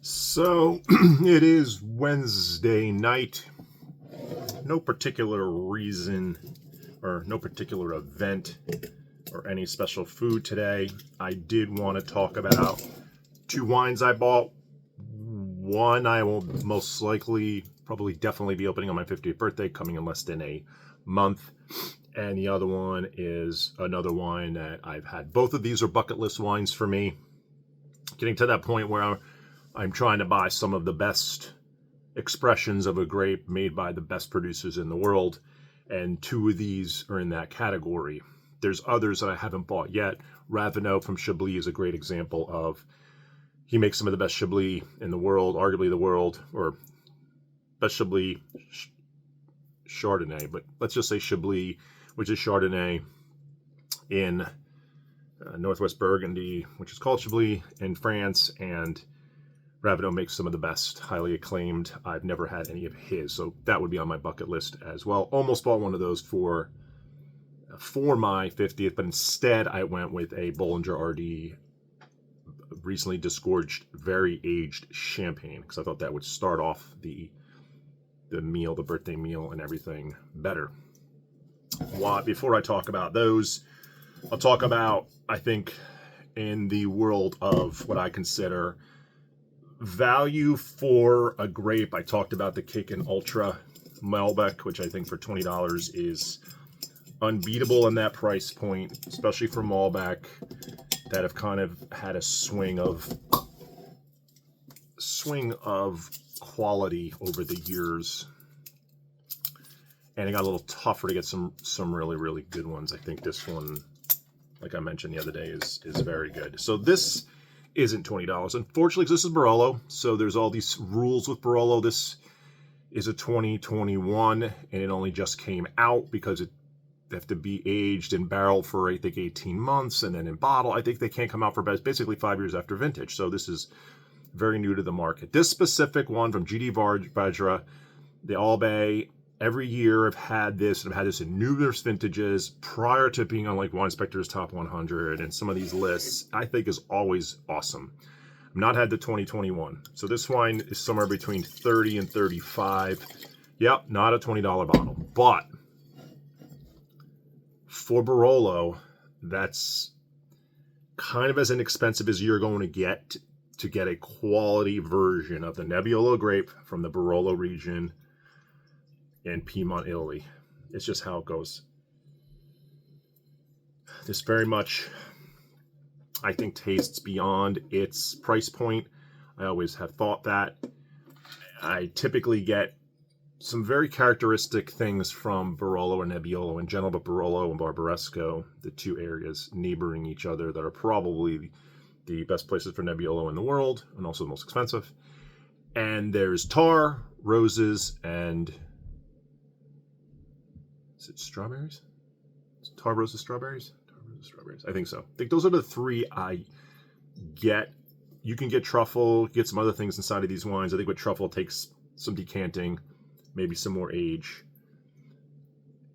So it is Wednesday night. No particular reason or no particular event or any special food today. I did want to talk about two wines I bought. One I will most likely, probably definitely be opening on my 50th birthday, coming in less than a month. And the other one is another wine that I've had. Both of these are bucket list wines for me. Getting to that point where I'm trying to buy some of the best expressions of a grape made by the best producers in the world, and two of these are in that category. There's others that I haven't bought yet. Ravenel from Chablis is a great example of, he makes some of the best Chablis in the world, arguably the world, or best Chablis Chardonnay, but let's just say Chablis, which is Chardonnay in Northwest Burgundy, which is called Chablis in France, and Ravenel makes some of the best, highly acclaimed. I've never had any of his, so that would be on my bucket list as well. Almost bought one of those for my 50th, but instead I went with a Bollinger RD recently disgorged, very aged champagne, because I thought that would start off the meal, the birthday meal, and everything better. Before I talk about those, I'll talk about, I think, in the world of what I consider value for a grape. I talked about the Kick and Ultra Malbec, which I think for $20 is unbeatable in that price point, especially for Malbec that have kind of had a swing of quality over the years, and it got a little tougher to get some really good ones. I think this one, like I mentioned the other day, is very good. So this isn't $20, unfortunately, because this is Barolo. So there's all these rules with Barolo. This is a 2021, and it only just came out because it have to be aged in barrel for, I think, 18 months, and then in bottle. I think they can't come out for basically 5 years after vintage. So this is very new to the market. This specific one from GD Vajra, the Albay, every year I've had this, and I've had this in numerous vintages prior to being on like Wine Inspector's Top 100 and some of these lists. I think is always awesome. I've not had the 2021. So this wine is somewhere between 30 and 35. Yep, not a $20 bottle. But for Barolo, that's kind of as inexpensive as you're going to get a quality version of the Nebbiolo grape from the Barolo region in Piedmont, Italy. It's just how it goes. This very much, I think, tastes beyond its price point. I always have thought that. I typically get some very characteristic things from Barolo and Nebbiolo in general, but Barolo and Barbaresco, the two areas neighboring each other that are probably the best places for Nebbiolo in the world, and also the most expensive. And there's tar, roses, and is it strawberries? Tar, roses, strawberries? Tar, roses, strawberries. I think so. I think those are the three I get. You can get truffle, get some other things inside of these wines. I think with truffle takes some decanting, maybe some more age.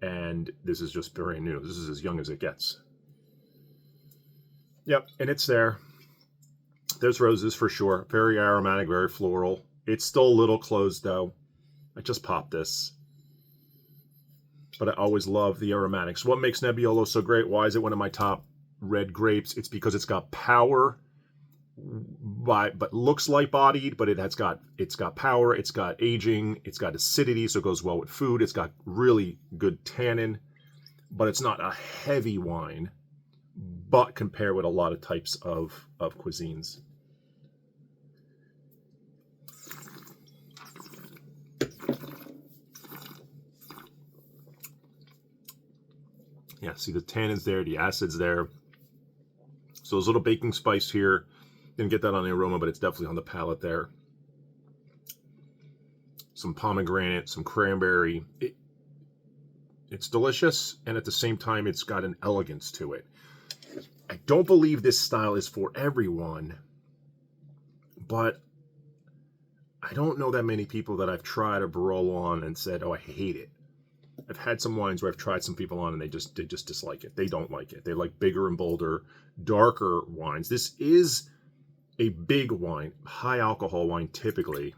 And this is just very new. This is as young as it gets. Yep, and it's there. There's roses for sure. Very aromatic, very floral. It's still a little closed though. I just popped this. But I always love the aromatics. What makes Nebbiolo so great? Why is it one of my top red grapes? It's because it's got power, but looks light-bodied, but it's got power, it's got aging, it's got acidity, so it goes well with food. It's got really good tannin, but it's not a heavy wine, but compared with a lot of types of cuisines. Yeah, see the tannins there, the acid's there. So there's a little baking spice here. Didn't get that on the aroma, but it's definitely on the palate there. Some pomegranate, some cranberry. It's delicious, and at the same time, it's got an elegance to it. I don't believe this style is for everyone, but I don't know that many people that I've tried a Barolo on and said, oh, I hate it. I've had some wines where I've tried some people on and they just dislike it. They don't like it. They like bigger and bolder, darker wines. This is a big wine, high alcohol wine typically,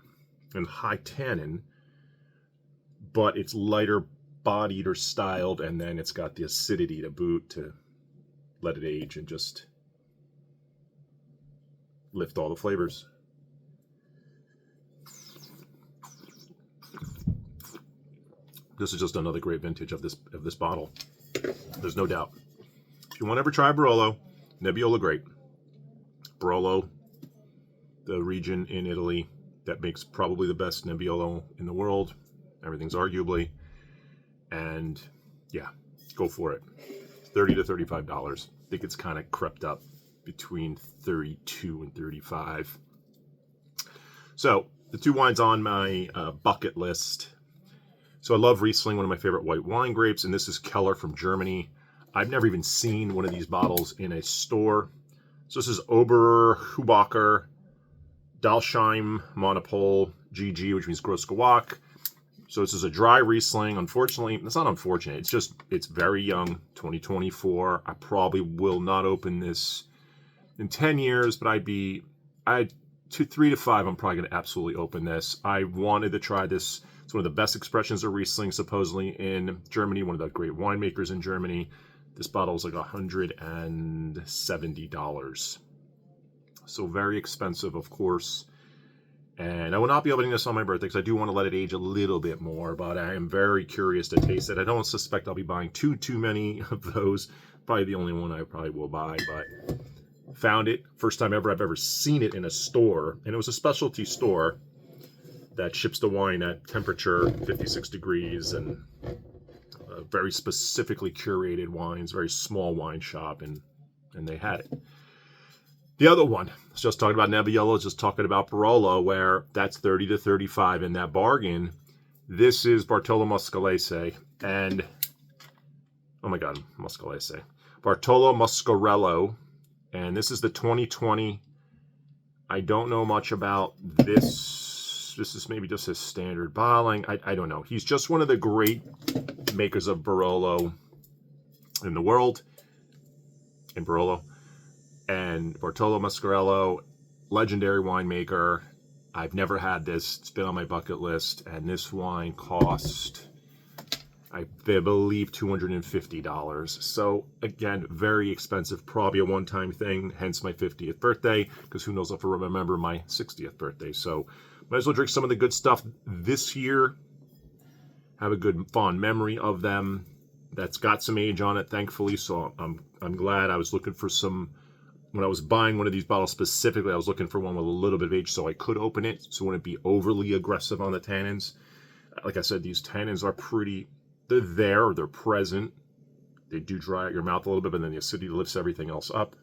and high tannin, but it's lighter bodied or styled, and then it's got the acidity to boot to let it age and just lift all the flavors. This is just another great vintage of this bottle. There's no doubt. If you want to ever try Barolo, Nebbiolo great. Barolo, the region in Italy that makes probably the best Nebbiolo in the world. Everything's arguably. And yeah, go for it. $30 to $35. I think it's kind of crept up between 32 and 35. So the two wines on my bucket list. So I love Riesling, one of my favorite white wine grapes, and this is Keller from Germany. I've never even seen one of these bottles in a store. So this is Oberhubacher Dalsheim Monopole GG, which means Gross Gewach. So this is a dry Riesling. Unfortunately, it's not unfortunate. It's very young, 2024. I probably will not open this in 10 years, but I'd 3 to 5. I'm probably going to absolutely open this. I wanted to try this. It's one of the best expressions of Riesling, supposedly, in Germany, one of the great winemakers in Germany. This bottle is like $170. So very expensive, of course. And I will not be opening this on my birthday because I do want to let it age a little bit more, but I am very curious to taste it. I don't suspect I'll be buying too many of those. Probably the only one I probably will buy, but found it. First time ever I've ever seen it in a store, and it was a specialty store that ships the wine at temperature 56 degrees and very specifically curated wines, very small wine shop, and they had it. The other one, it's just talking about Nebbiolo, just talking about Barolo, where that's 30 to 35 in that bargain. This is Bartolo Mascalese, and oh my God, Mascalese. Bartolo Mascarello, and this is the 2020. I don't know much about this. This is maybe just his standard bottling. I don't know. He's just one of the great makers of Barolo in the world. In Barolo. And Bartolo Mascarello, legendary winemaker. I've never had this. It's been on my bucket list. And this wine cost, I believe, $250. So, again, very expensive. Probably a one-time thing. Hence my 50th birthday. Because who knows if I'll remember my 60th birthday. So, might as well drink some of the good stuff this year. Have a good, fond memory of them. That's got some age on it, thankfully. So, I'm glad. I was looking for some. When I was buying one of these bottles specifically, I was looking for one with a little bit of age so I could open it, so it wouldn't be overly aggressive on the tannins. Like I said, these tannins are they're present. They do dry out your mouth a little bit, but then the acidity lifts everything else up.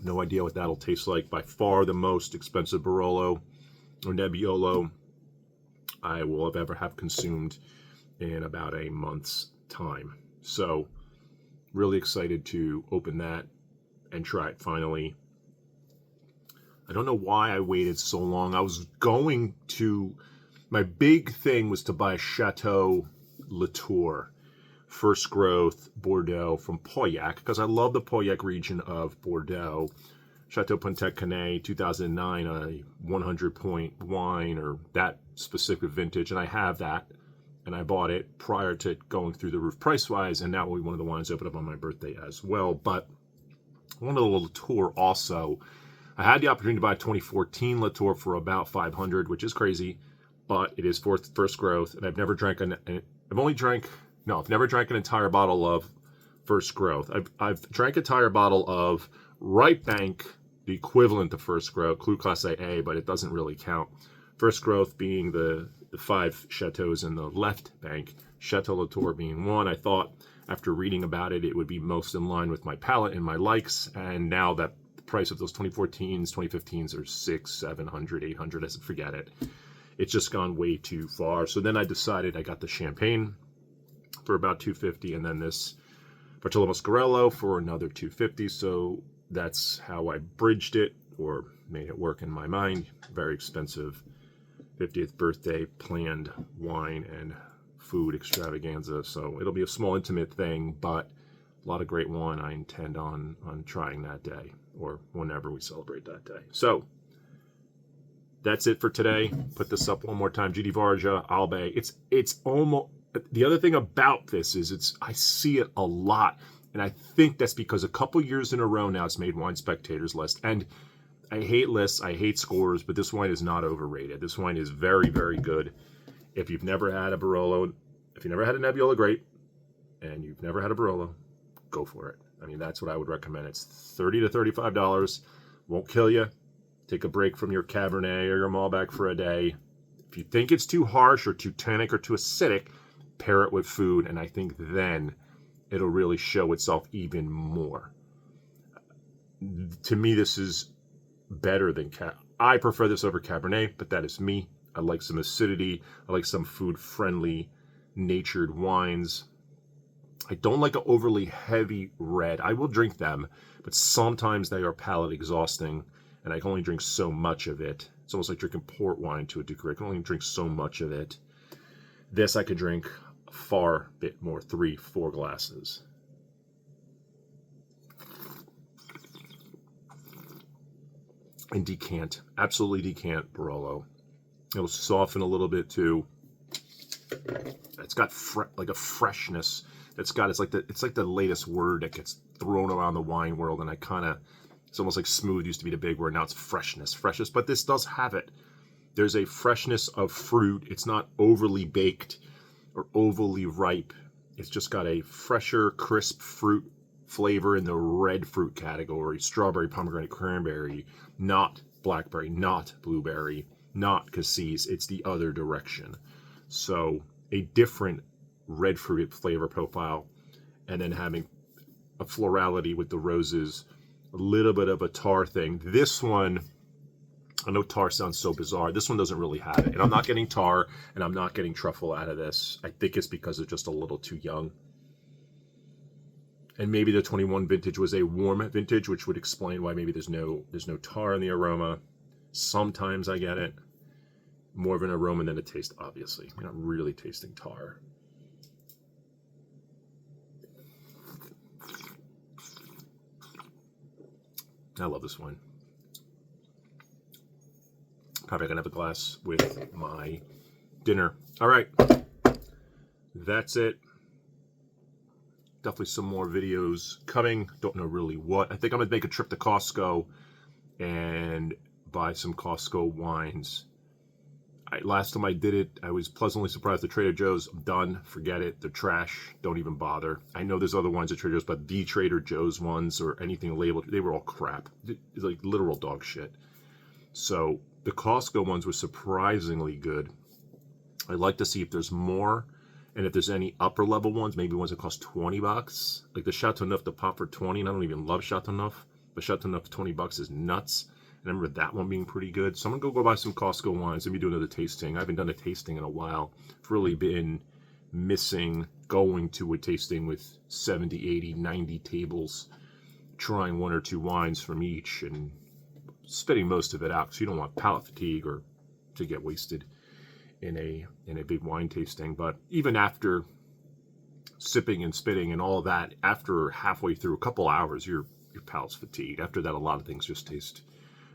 No idea what that'll taste like. By far the most expensive Barolo or Nebbiolo I will have consumed in about a month's time. So, really excited to open that and try it finally. I don't know why I waited so long. My big thing was to buy a Chateau Latour First Growth Bordeaux from Pauillac, because I love the Pauillac region of Bordeaux. Chateau Pontet-Canet 2009, a 100-point wine, or that specific vintage, and I have that. And I bought it prior to going through the roof price-wise, and that will be one of the wines I opened up on my birthday as well. But one of the Latour also, I had the opportunity to buy a 2014 Latour for about $500, which is crazy, but it is First Growth, and I've never drank an entire bottle of First Growth. I've drank an entire bottle of Right Bank, the equivalent to First Growth, Cru Classé A, but it doesn't really count. First Growth being the 5 chateaus in the left bank, Chateau Latour being one. I thought after reading about it, it would be most in line with my palate and my likes. And now that the price of those 2014s, 2015s are $600, $700, $800, I said, forget it. It's just gone way too far. So then I decided I got the Champagne for about $250, and then this Bartolo Mascarello for another $250. So that's how I bridged it, or made it work in my mind. Very expensive 50th birthday planned wine and food extravaganza. So it'll be a small, intimate thing, but A lot of great wine I intend on trying that day, or whenever we celebrate that day. So that's it for today. Put this up one more time. GD Varja, Albe. It's almost, the other thing about this is I see it a lot, and I think that's because a couple years in a row now it's made Wine Spectator's list. And I hate lists, I hate scores, but this wine is not overrated. This wine is very, very good. If you've never had a Barolo, if you've never had a Nebbiolo grape, and you've never had a Barolo, go for it. I mean, that's what I would recommend. It's $30 to $35. Won't kill you. Take a break from your Cabernet or your Malbec for a day. If you think it's too harsh or too tannic or too acidic, pair it with food, and I think then it'll really show itself even more. To me, this is better than I prefer this over Cabernet, but that is me. I like some acidity. I like some food-friendly, natured wines. I don't like an overly heavy red. I will drink them, but sometimes they are palate exhausting, and I can only drink so much of it. It's almost like drinking port wine to a degree. I can only drink so much of it. This I could drink a far bit more, 3-4 glasses. And decant, absolutely decant Barolo. It'll soften a little bit too. It's got like a freshness. It's like the latest word that gets thrown around the wine world, and it's almost like smooth used to be the big word. Now it's freshness, but this does have it. There's a freshness of fruit. It's not overly baked or overly ripe. It's just got a fresher, crisp fruit flavor in the red fruit category. Strawberry, pomegranate, cranberry, not blackberry, not blueberry, not cassis. It's the other direction. So a different red fruited flavor profile, and then having a florality with the roses, a little bit of a tar thing. This one, I know tar sounds so bizarre. This one doesn't really have it. And I'm not getting tar, and I'm not getting truffle out of this. I think it's because it's just a little too young. And maybe the 21 vintage was a warm vintage, which would explain why maybe there's no tar in the aroma. Sometimes I get it. More of an aroma than a taste, obviously. You're not really tasting tar. I love this wine. Probably gonna have a glass with my dinner. All right, that's it. Definitely some more videos coming. Don't know really what. I think I'm gonna make a trip to Costco and buy some Costco wines. Last time I did it, I was pleasantly surprised at Trader Joe's. I'm done. Forget it. They're trash. Don't even bother. I know there's other wines at Trader Joe's, but the Trader Joe's ones or anything labeled, they were all crap. It's like literal dog shit. So the Costco ones were surprisingly good. I'd like to see if there's more, and if there's any upper level ones, maybe ones that cost $20. Like the Chateauneuf, the pop for 20, and I don't even love Chateauneuf, but Chateauneuf for $20 is nuts. I remember that one being pretty good. So I'm going to go buy some Costco wines and do another tasting. I haven't done a tasting in a while. I've really been missing going to a tasting with 70, 80, 90 tables, trying one or two wines from each and spitting most of it out because you don't want palate fatigue or to get wasted in a big wine tasting. But even after sipping and spitting and all that, after halfway through a couple hours, your palate's fatigued. After that, a lot of things just taste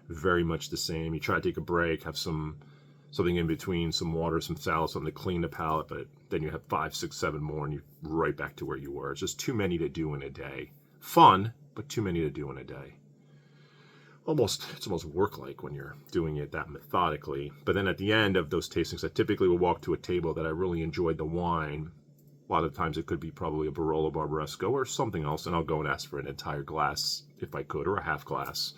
very much the same. You try to take a break, have something in between, some water, some salad, something to clean the palate, but then you have 5, 6, 7 more and you're right back to where you were. It's just too many to do in a day. Fun, but too many to do in a day. It's almost work-like when you're doing it that methodically. But then at the end of those tastings, I typically will walk to a table that I really enjoyed the wine. A lot of times it could be probably a Barolo Barbaresco or something else, and I'll go and ask for an entire glass if I could, or a half glass,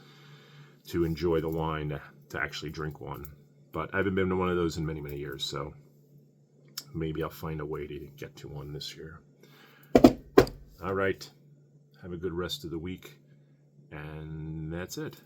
to enjoy the wine, to actually drink one. But I haven't been to one of those in many, many years, so maybe I'll find a way to get to one this year. All right. Have a good rest of the week, and that's it.